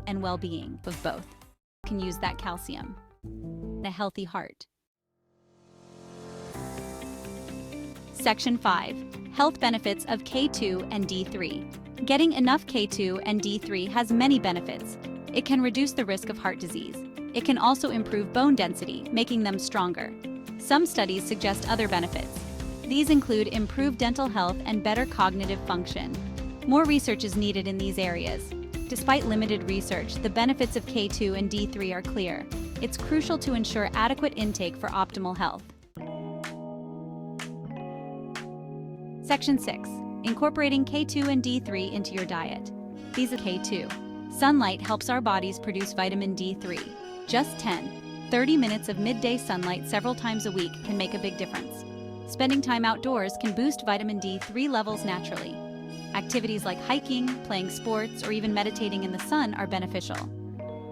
and well-being of both. You can use that calcium. A healthy heart. Section 5. Health benefits of K2 and D3. Getting enough K2 and D3 has many benefits. It can reduce the risk of heart disease. It can also improve bone density, making them stronger. Some studies suggest other benefits. These include improved dental health and better cognitive function. More research is needed in these areas. Despite limited research, the benefits of K2 and D3 are clear. It's crucial to ensure adequate intake for optimal health. Section 6. Incorporating K2 and D3 into your diet. These are K2. Sunlight helps our bodies produce vitamin D3. Just 10-30 minutes of midday sunlight several times a week can make a big difference. Spending time outdoors can boost vitamin D3 levels naturally. Activities like hiking, playing sports, or even meditating in the sun are beneficial.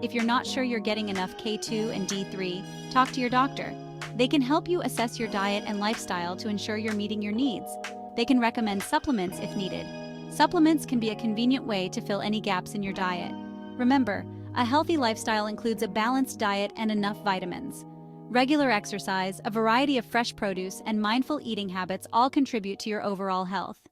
If you're not sure you're getting enough K2 and D3, talk to your doctor. They can help you assess your diet and lifestyle to ensure you're meeting your needs. They can recommend supplements if needed. Supplements can be a convenient way to fill any gaps in your diet. Remember, a healthy lifestyle includes a balanced diet and enough vitamins. Regular exercise, a variety of fresh produce, and mindful eating habits all contribute to your overall health.